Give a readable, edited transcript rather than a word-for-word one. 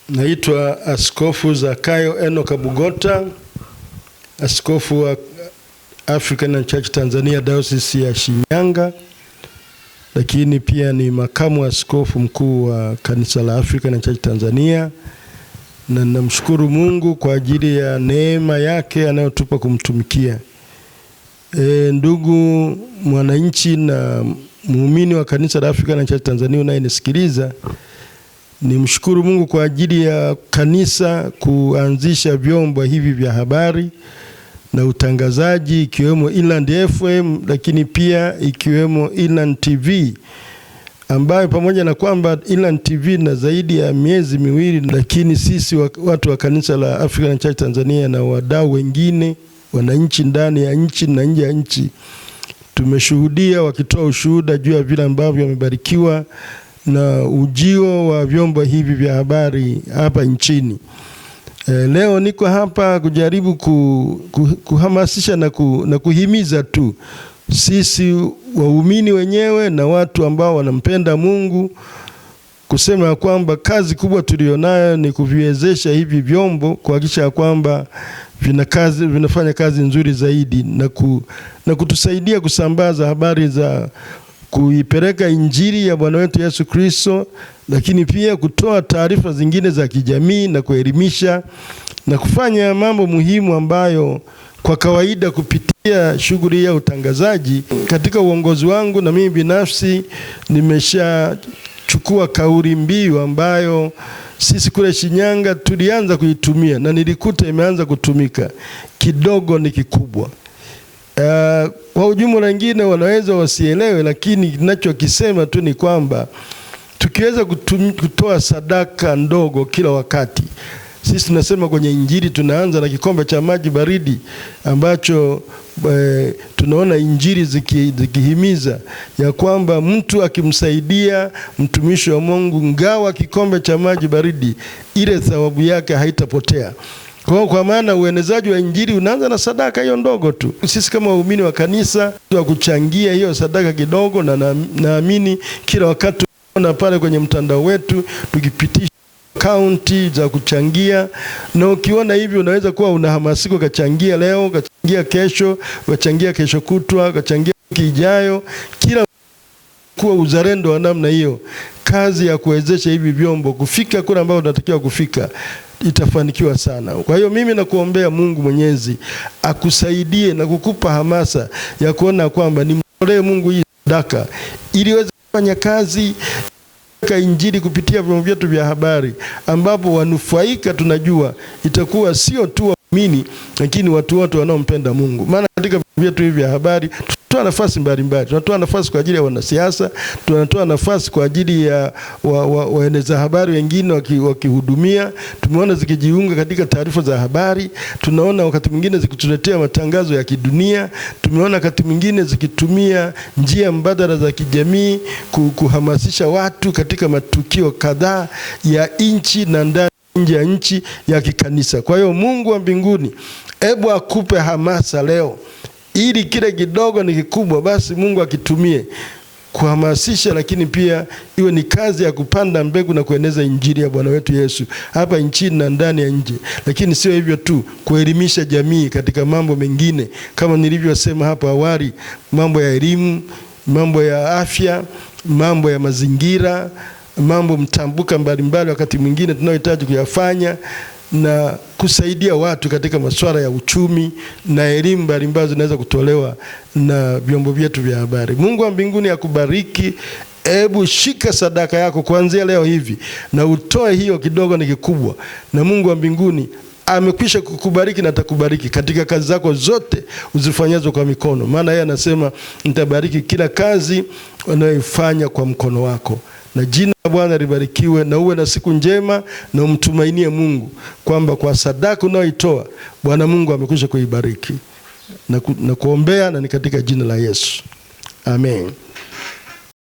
Naitwa Askofu Zakayo Enoch Bugota, askofu wa African Church Tanzania Diocese ya Shinyanga, lakini pia ni makamu askofu mkuu wa kanisa la African Church Tanzania, na namshukuru Mungu kwa ajili ya neema yake anayotupa kumtumikia. Ndugu mwananchi na muumini wa kanisa la African Church Tanzania unayenisikiliza, nimshukuru Mungu kwa ajili ya kanisa kuanzisha vyombo hivi vya habari na utangazaji, ikiwemo Inland FM, lakini pia ikiwemo Inland TV, ambayo pamoja na kwamba Inland TV na zaidi ya miezi miwili, lakini sisi watu wa kanisa la African Church Tanzania na wadau wengine, wananchi ndani ya nchi na nje ya nchi, tumeshuhudia wakitoa ushuhuda juu ya vile ambavyo wamebarikiwa na ujio wa vyombo hivi vya habari hapa nchini. Leo niko hapa kujaribu kuhamasisha na kuhimiza tu sisi waumini wenyewe na watu ambao wanampenda Mungu, kusema kwamba kazi kubwa tulionayo ni kuviwezesha hivi vyombo kuhakikisha kwamba vinafanya kazi nzuri zaidi na kutusaidia kusambaza habari za kuipeleka injili ya Bwana wetu Yesu Kristo, lakini pia kutoa taarifa zingine za kijamii na kuelimisha na kufanya mambo muhimu ambayo kwa kawaida kupitia shughuli ya utangazaji. Katika uongozi wangu na mimi binafsi nimeshachukua kauli mbiu ambayo sisi kule Shinyanga tulianza kuitumia na nilikuta imeanza kutumika. Kidogo ni kikubwa. Kwa ujumla wengine wanaweza wasielewe, lakini ninachokisema tu ni kwamba tukiweza kutoa sadaka ndogo kila wakati. Sisi tunasema kwenye injili tunaanza na kikombe cha maji baridi ambacho tunaona injili zikihimiza ya kwamba mtu akimsaidia mtumishi wa Mungu ngawa kikombe cha maji baridi, ile thawabu yake haitapotea. Kwa maana uenezaji wa injili unaanza na sadaka hiyo ndogo tu. Sisi kama waumini wa kanisa wa kuchangia hiyo sadaka kidogo, na naamini kila wakati tunaona pale kwenye mtandao wetu tukipitisha akaunti za kuchangia, na ukiona hivi unaweza kuwa unahamasika ukachangia leo, ukachangia kesho, ukachangia kesho kutwa, ukachangia wiki ijayo, kila kuwa uzalendo wa namna hiyo. Kazi ya kuwezesha hivi vyombo kufika kule ambao tunatakiwa kufika itafanikiwa sana. Kwa hiyo mimi nakuombea Mungu Mwenyezi akusaidie na kukupa hamasa ya kuona kwamba nimtolee Mungu hii sadaka ili iweze kufanya kazi kwa injili kupitia vyombo vyetu vya habari, ambapo wanufaika tunajua itakuwa sio tu waumini, lakini watu wote wanaompenda Mungu. Maana katika vyombo vyetu hivi vya habari tunatoa nafasi mbalimbali. Tunatoa nafasi kwa ajili ya wanasiasa, tunatoa nafasi kwa ajili ya waeneza habari wengine wakihudumia. Tumeona zikijiunga katika taarifa za habari. Tunaona wakati mwingine zikituletea matangazo ya kidunia. Tumeona wakati mwingine zikitumia njia mbadala za kijamii kuhamasisha watu katika matukio kadhaa ya nchi na ndani nje ya nchi ya kikanisa. Kwa hiyo Mungu wa mbinguni, hebu akupe hamasa leo, ili kile kidogo ni kikubwa, basi Mungu akitumie kuhamasisha, lakini pia iwe ni kazi ya kupanda mbegu na kueneza injili ya Bwana wetu Yesu hapa nchini na ndani ya nje. Lakini sio hivyo tu, kuelimisha jamii katika mambo mengine kama nilivyosema hapo awali, mambo ya elimu, mambo ya afya, mambo ya mazingira, mambo mtambuka mbalimbali wakati mwingine tunayohitaji kuyafanya, na kusaidia watu katika masuala ya uchumi na elimu mbalimbali zinaweza kutolewa na vyombo vyetu vya habari. Mungu wa mbinguni akubariki. Hebu shika sadaka yako kuanzia leo hivi na utoe hiyo kidogo ni kikubwa, na Mungu wa mbinguni amekwisha kukubariki na atakubariki katika kazi zako zote uzifanyazo kwa mikono. Maana yeye anasema nitabariki kila kazi unayoifanya kwa mkono wako. Na jina la Bwana libarikiwe, na uwe na siku njema, na umtumainie Mungu kwamba kwa sadaka unayoitoa Bwana Mungu amekwisha kuibariki. Na kuombea na ni katika jina la Yesu. Amen.